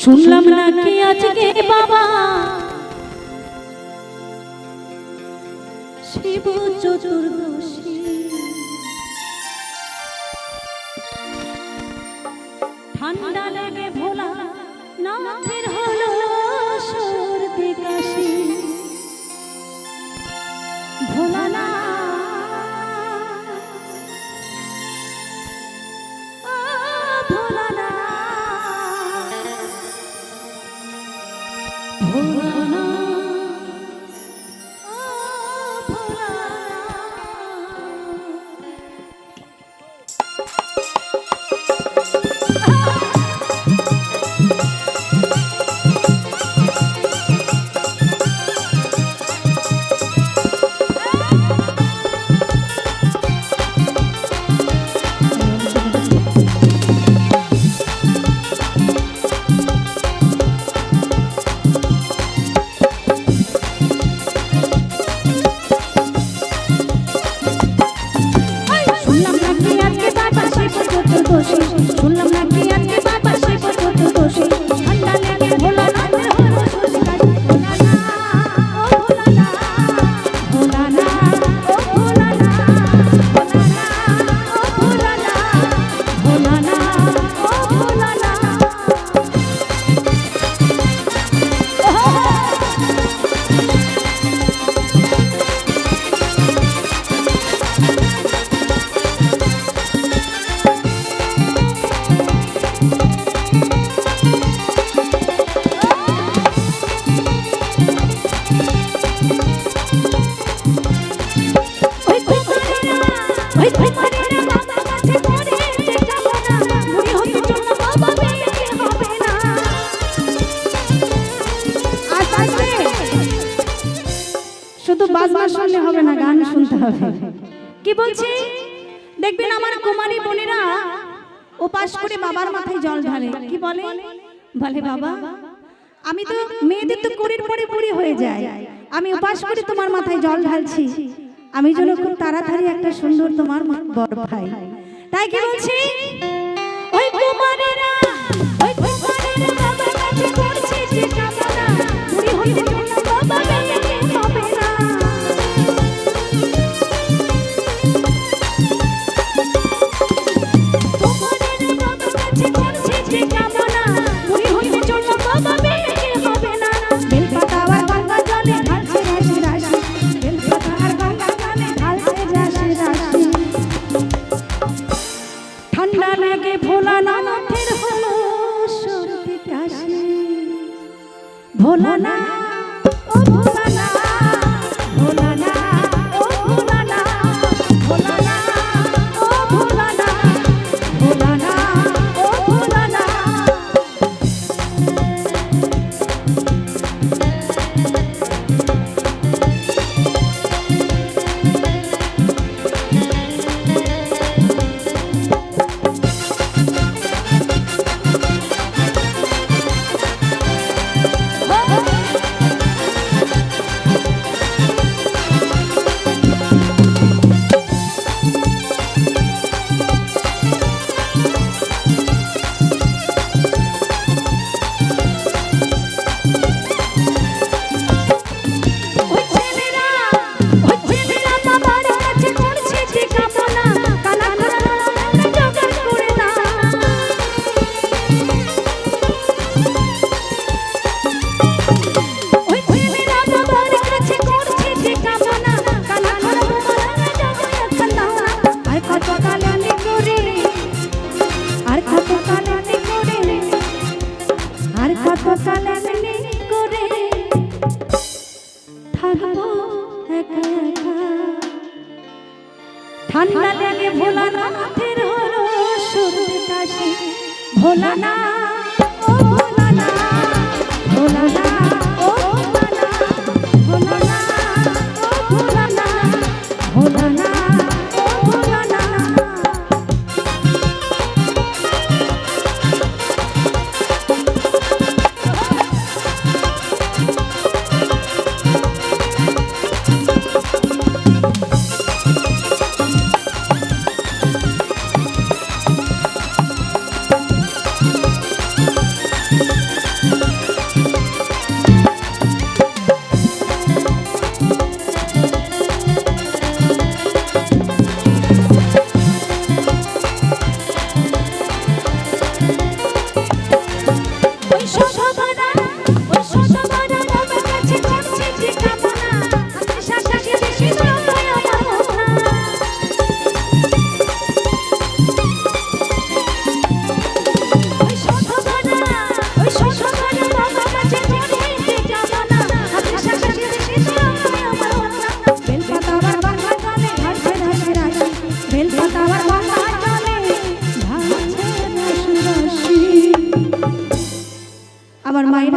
শুনলাম নাকি আজকে বাবা শিব চতুর্দশী, ঠান্ডা লেগে ভোলা নাথের হলো সর্দি কাশি। ভোলা না ভোলা না ভোলা না ভোলা শুনলাম নাকি আজকে বাবা শিব চতুর্দশী, ঠান্ডা লেগে ভোলা নাথের হলো সর্দি কাশি। ভোলা না ও ভোলা না ভোলা না ভোলা না ও ভোলা না শুধু বাজনা শুনলে হবে না, গান শুনতে হবে। কি বলছি দেখবেন আমার কুমারী বোনেরা উপাস করে বাবার মাথায় জল ঢালে। কি বলে? বলে বাবা আমি তো মেয়েদের তো কুড়ির পরে বুড়ি হয়ে যায়, আমি উপাস করে তোমার মাথায় জল ঢালছি, আমি যেন খুব তাড়াতাড়ি একটা সুন্দর তোমার বর ভাই। তাই কি বলছি ওই কুমারীরা ওই কুমারীরা বাবার কাছে করছে যে কামনা, বুড়ি হইতে জন্য বাবা মেয়েকে হবে না। কুমারীরা বাবার কাছে করছে যে কামনা, বুড়ি হইতে জন্য বাবা মেয়েকে হবে না। বেলপাতা আর গঙ্গা জলে ঢালছে রাশি রাশি, বেলপাতা আর গঙ্গা জলে ঢালছে রাশি রাশি। ঠান্ডা লেগে ভোলা নাথের হলো সর্দি কাশি। ভোলা না ও ভোলা না ভোলা না ও ভোলা না ভোলা না ও ভোলা না ভোলা না ও ভোলা না। ঠান্ডা লেগে ভোলা নাথের হলো সর্দি কাশি। ভোলা না ও ভোলা না ভোলা না ও ভোলা না ভোলা না ও ভোলা না ভোলা না ও ভোলা না।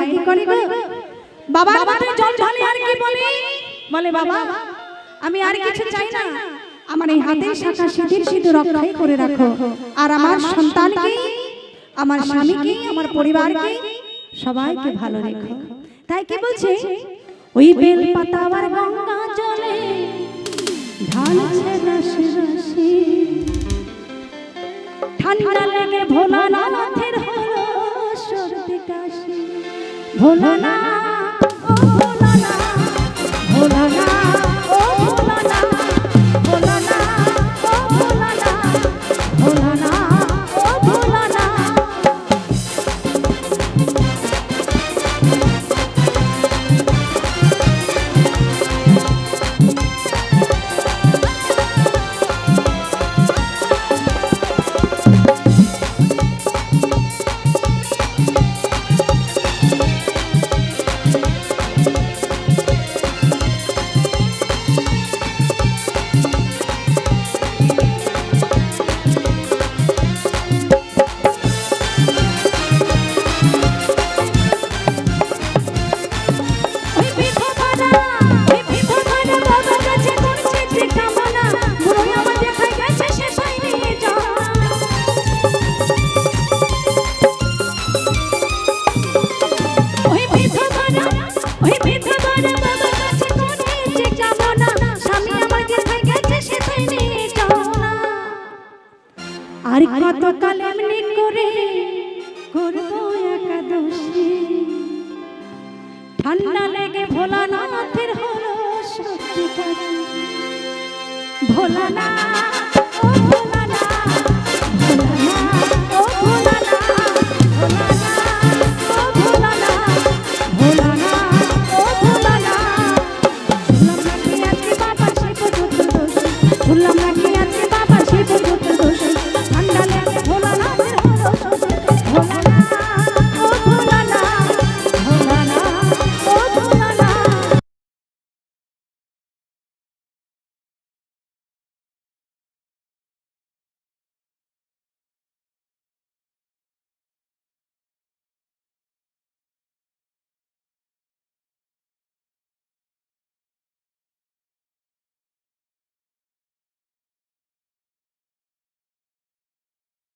মায়েরা কি করে গো বাবার মাথায় জল ঢালে আর কি বলে বলে বাবা আমি আর কিছু চাই না আমার এই হাতের শাখা সিঁদুর শুধু রক্ষাই করে রাখো আর আমার সন্তানকে আমার স্বামীকে আমার পরিবারকে সবাইকে ভালো রেখো তাই কি বলছে ওই বেল পাতা আর গঙ্গা জলে ঢালছে রসে রসে ঠান্ডা লেগে ভোলানাথের হলো সর্দি কাশি ভোলানা ও ভোলানা ভোলানা ও ভোলানা ভোলানা ও ভোলানা ভোলানা ও ভোলানা আর কত কাল এমনি করে করবো একাদশী ঠান্ডা লেগে ভোলানাথের হলো সত্যি কাশি ভোলানাথ